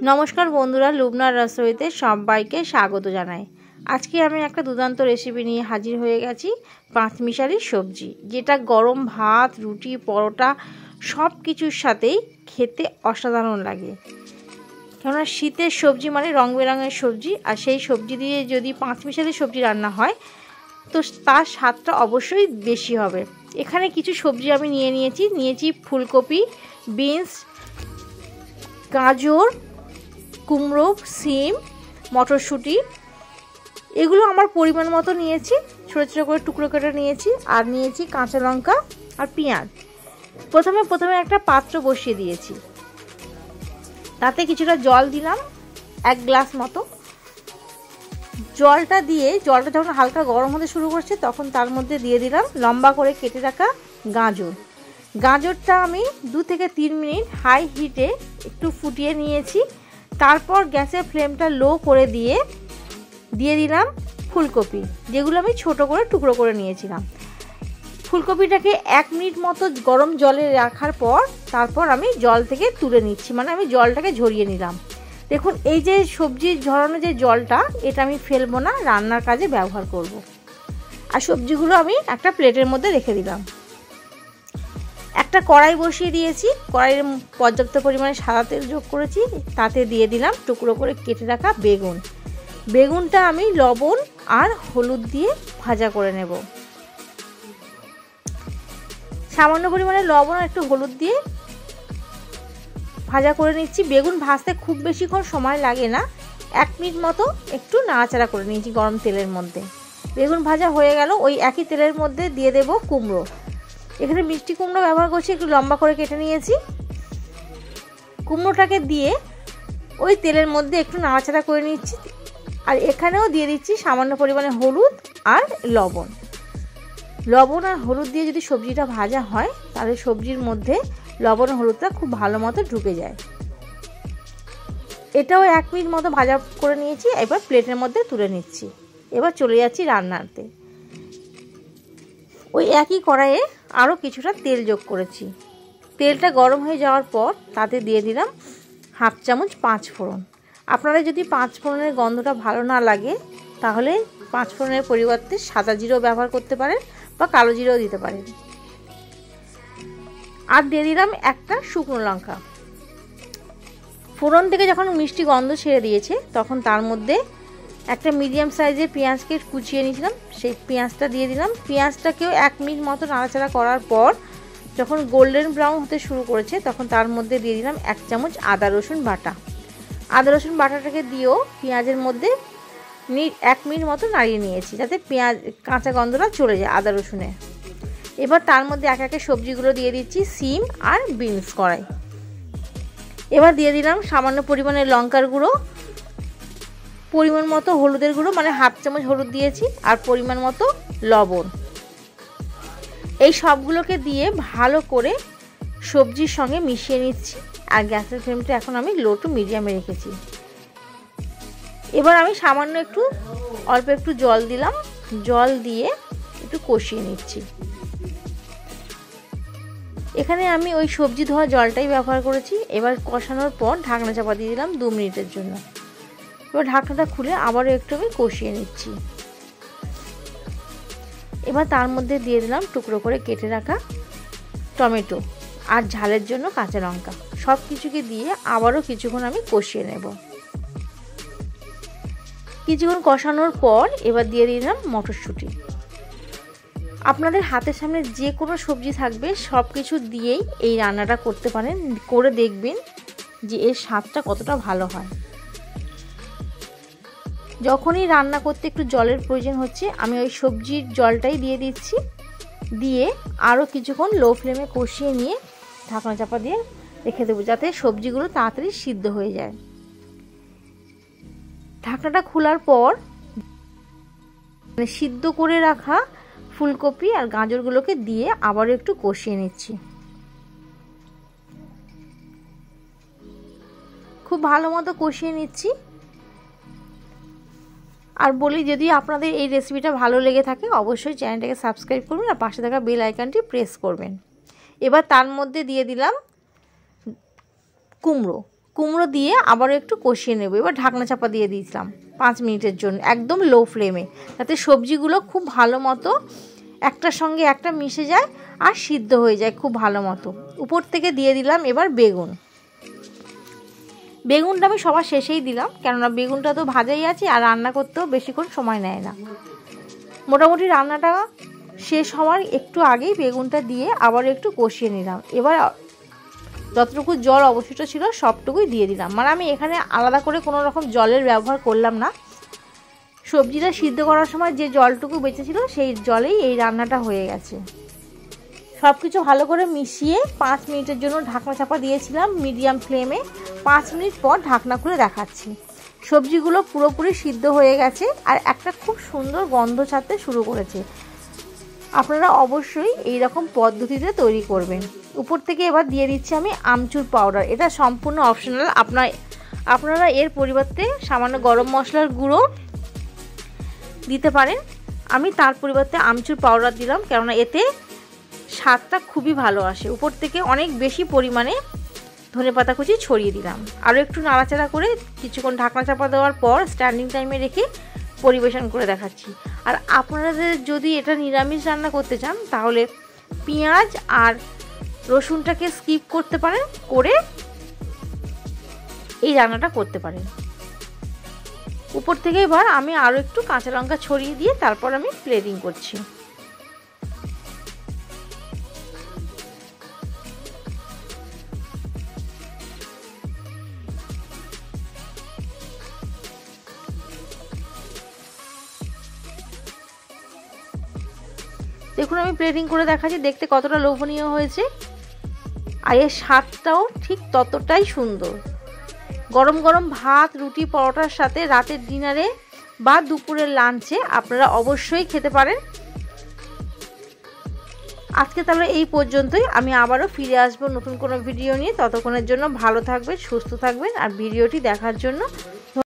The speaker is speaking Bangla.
নমস্কার বন্ধুরা, লুবনার রসোইতে সবাইকে স্বাগত জানাই। আজকে আমি একটা দুর্দান্ত রেসিপি নিয়ে হাজির হয়ে গেছি। পাঁচমিশালি সবজি, যেটা গরম ভাত, রুটি, পরোটা সব কিছুর সাথেই খেতে অসাধারণ লাগে। কেননা শীতের সবজি মানে রং বেরঙের সবজি, আর সেই সবজি দিয়ে যদি পাঁচমিশালি সবজি রান্না হয় তো তার স্বাদটা অবশ্যই বেশি হবে। এখানে কিছু সবজি আমি নিয়েছি ফুলকপি, বিনস, গাজর, কুমড়ো, সিম, মটরশুঁটি। এগুলো আমার পরিমাণ মতো নিয়েছি, ছোটো ছোটো করে টুকরো কেটে নিয়েছি। আর নিয়েছি কাঁচা লঙ্কা আর পেঁয়াজ। প্রথমে একটা পাত্র বসিয়ে দিয়েছি, তাতে কিছুটা জল দিলাম, 1 গ্লাস মতো। জলটা যখন হালকা গরম হতে শুরু করছে তখন তার মধ্যে দিয়ে দিলাম লম্বা করে কেটে রাখা গাজরটা আমি 2 থেকে 3 মিনিট হাই হিটে একটু ফুটিয়ে নিয়েছি। তারপর গ্যাসের ফ্লেমটা লো করে দিয়ে দিলাম ফুলকপি, যেগুলো আমি ছোট করে টুকরো করে নিয়েছিলাম। ফুলকপিটাকে 1 মিনিট মতো গরম জলে রাখার পর তারপর আমি জল থেকে তুলে নিচ্ছি, মানে আমি জলটাকে ঝরিয়ে নিলাম। দেখুন, এই যে সবজির ঝরানো যে জলটা, এটা আমি ফেলবো না, রান্নার কাজে ব্যবহার করব। আর সবজিগুলো আমি একটা প্লেটের মধ্যে রেখে দিলাম। একটা কড়াই বসিয়ে দিয়েছি, কড়াইয়ের পর্যাপ্ত পরিমাণে সাদা তেল যোগ করেছি। তাতে দিয়ে দিলাম টুকরো করে কেটে রাখা বেগুনটা আমি লবণ আর হলুদ দিয়ে ভাজা করে নেব। সামান্য পরিমাণে লবণ আর একটু হলুদ দিয়ে ভাজা করে নিচ্ছি। বেগুন ভাজতে খুব বেশিক্ষণ সময় লাগে না, 1 মিনিট মতো একটু নাড়াচাড়া করে নিয়েছি গরম তেলের মধ্যে। বেগুন ভাজা হয়ে গেল, ওই একই তেলের মধ্যে দিয়ে দেব কুমড়ো। এখানে মিষ্টি কুমড়ো ব্যবহার করছি, একটু লম্বা করে কেটে নিয়েছি। কুমড়োটাকে দিয়ে ওই তেলের মধ্যে একটু নাড়াচাড়া করে নিচ্ছি। আর এখানেও দিয়ে দিচ্ছি সামান্য পরিমাণে হলুদ আর লবণ আর হলুদ দিয়ে যদি সবজিটা ভাজা হয় তাহলে সবজির মধ্যে লবণ আর হলুদটা খুব ভালো মতো ঢুকে যায়। এটাও 1 মিনিট মতো ভাজা করে নিয়েছি। এবার প্লেটের মধ্যে তুলে নিচ্ছি। এবার চলে যাচ্ছি রান্নাতে। ওই একই কড়াইয়ে আরও কিছুটা তেল যোগ করেছি। তেলটা গরম হয়ে যাওয়ার পর তাতে দিয়ে দিলাম 1/2 চামচ 5 ফোড়ন। আপনারা যদি 5 ফোড়নের গন্ধটা ভালো না লাগে তাহলে 5 ফোড়নের পরিবর্তে সাদা জিরাও ব্যবহার করতে পারেন বা কালো জিরাও দিতে পারেন। আর দিয়ে দিলাম একটা শুকনো লঙ্কা। ফোড়ন থেকে যখন মিষ্টি গন্ধ ছেড়ে দিয়েছে তখন তার মধ্যে একটা মিডিয়াম সাইজের পেঁয়াজকে কুচিয়ে নিয়েছিলাম, সেই পেঁয়াজটা দিয়ে দিলাম। পেঁয়াজটাকেও 1 মিনিট মতো নাড়াচাড়া করার পর যখন গোল্ডেন ব্রাউন হতে শুরু করেছে তখন তার মধ্যে দিয়ে দিলাম 1 চামচ আদা রসুন বাটাটাকে দিয়েও পেঁয়াজের মধ্যে 1 মিনিট মতো নাড়িয়ে নিয়েছি, যাতে পেঁয়াজ কাঁচা গন্ধটা চলে যায় আদা রসুনে। এবার তার মধ্যে এক একে সবজিগুলো দিয়ে দিচ্ছি, সিম আর বিনস কড়াই। এবার দিয়ে দিলাম সামান্য পরিমাণে লঙ্কার গুঁড়ো, পরিমাণ মতো হলুদের গুঁড়ো, মানে 1/2 চামচ হলুদ দিয়েছি, আর পরিমাণ মতো লবণ। এই সবগুলোকে দিয়ে ভালো করে সবজির সঙ্গে মিশিয়ে নিচ্ছি। আর গ্যাসের ফ্লেমটা এখন আমি লো টু মিডিয়ামে রেখেছি। এবার আমি সামান্য অল্প একটু জল দিলাম, জল দিয়ে একটু কষিয়ে নিচ্ছি। এখানে আমি ওই সবজি ধোয়া জলটাই ব্যবহার করেছি। এবার কষানোর পর ঢাকনা চাপা দিয়ে দিলাম 2 মিনিটের জন্য। এবার ঢাকনাটা খুলে আবারও একটু আমি কষিয়ে নিচ্ছি। এবার তার মধ্যে দিয়ে দিলাম টুকরো করে কেটে রাখা টমেটো আর ঝালের জন্য কাঁচা লঙ্কা। সব কিছুকে দিয়ে আবারও কিছুক্ষণ আমি কষিয়ে নেব। কিছুক্ষণ কষানোর পর এবার দিয়ে দিলাম মটরশুঁটি। আপনাদের হাতের সামনে যে কোনো সবজি থাকবে সব কিছু দিয়েই এই রান্নাটা করতে পারেন, করে দেখবেন যে এর স্বাদটা কতটা ভালো হয়। যখনই রান্না করতে একটু জলের প্রয়োজন হচ্ছে আমি ওই সবজির জলটাই দিয়ে দিচ্ছি, দিয়ে আরও কিছুক্ষণ লো ফ্লেমে কষিয়ে নিয়ে ঢাকনা চাপা দিয়ে রেখে দেবো, যাতে সবজিগুলো তাড়াতাড়ি সিদ্ধ হয়ে যায়। ঢাকনাটা খোলার পর সিদ্ধ করে রাখা ফুলকপি আর গাজরগুলোকে দিয়ে আবারও একটু কষিয়ে নিচ্ছি। খুব ভালো মতো কষিয়ে নিচ্ছি। আর বলি, যদি আপনাদের এই রেসিপিটা ভালো লেগে থাকে অবশ্যই চ্যানেলটাকে সাবস্ক্রাইব করবেন আর পাশে থাকা বেল আইকনটি প্রেস করবেন। এবার তার মধ্যে দিয়ে দিলাম কুমড়ো। কুমড়ো দিয়ে আবারও একটু কষিয়ে নেব। এবার ঢাকনা চাপা দিয়ে দিয়েছিলাম 5 মিনিটের জন্য, একদম লো ফ্লেমে, যাতে সবজিগুলো খুব ভালো মতো একটার সঙ্গে একটা মিশে যায় আর সিদ্ধ হয়ে যায় খুব ভালো মতো। উপর থেকে দিয়ে দিলাম এবার বেগুনটা আমি সবার শেষেই দিলাম, কেননা বেগুনটা তো ভাজাই আছে আর রান্না করতেও বেশিক্ষণ সময় নেয় না। মোটামুটি রান্নাটা শেষ হওয়ার একটু আগেই বেগুনটা দিয়ে আবার একটু কষিয়ে নিলাম। এবার যতটুকু জল অবশিষ্ট ছিল সবটুকুই দিয়ে দিলাম, মানে আমি এখানে আলাদা করে কোনো রকম জলের ব্যবহার করলাম না। সবজিটা সিদ্ধ করার সময় যে জলটুকু বেঁচেছিল সেই জলেই এই রান্নাটা হয়ে গেছে। সব কিছু ভালো করে মিশিয়ে 5 মিনিটের জন্য ঢাকনা চাপা দিয়েছিলাম মিডিয়াম ফ্লেমে। 5 মিনিট পর ঢাকনা খুলে দেখাচ্ছি। সবজিগুলো পুরোপুরি সিদ্ধ হয়ে গেছে আর একটা খুব সুন্দর গন্ধ ছাড়তে শুরু করেছে। আপনারা অবশ্যই এই রকম পদ্ধতিতে তৈরি করবেন। উপর থেকে এবার দিয়ে দিচ্ছি আমি আমচুর পাউডার। এটা সম্পূর্ণ অপশনাল, আপনারা এর পরিবর্তে সামান্য গরম মশলার গুঁড়ো দিতে পারেন। আমি তার পরিবর্তে আমচুর পাউডার দিলাম, কেননা এতে স্বাদটা খুবই ভালো আসে। উপর থেকে অনেক বেশি পরিমাণে ধনেপাতা কুচি ছড়িয়ে দিলাম। আরও একটু নাড়াচাড়া করে কিছুক্ষণ ঢাকনা চাপা দেওয়ার পর স্ট্যান্ডিং টাইমে রেখে পরিবেশন করে দেখাচ্ছি। আর আপনাদের যদি এটা নিরামিষ রান্না করতে চান তাহলে পেঁয়াজ আর রসুনটাকে স্কিপ করতে পারেন, করে এই রান্নাটা করতে পারেন। উপর থেকে এবার আমি আরও একটু কাঁচা লঙ্কা ছড়িয়ে দিয়ে তারপর আমি প্লেটিং করছি। দেখুন আমি প্লেটিং করে দেখাচ্ছি, দেখতে কতটা লোভনীয় হয়েছে আর এর স্বাদটাও ঠিক ততটাই সুন্দর। গরম গরম ভাত, রুটি, পরোটার সাথে রাতের ডিনারে বা দুপুরের লাঞ্চে আপনারা অবশ্যই খেতে পারেন। আজকে তাহলে এই পর্যন্তই। আমি আবারও ফিরে আসবো নতুন কোনো ভিডিও নিয়ে। ততক্ষণের জন্য ভালো থাকবেন, সুস্থ থাকবেন আর ভিডিওটি দেখার জন্য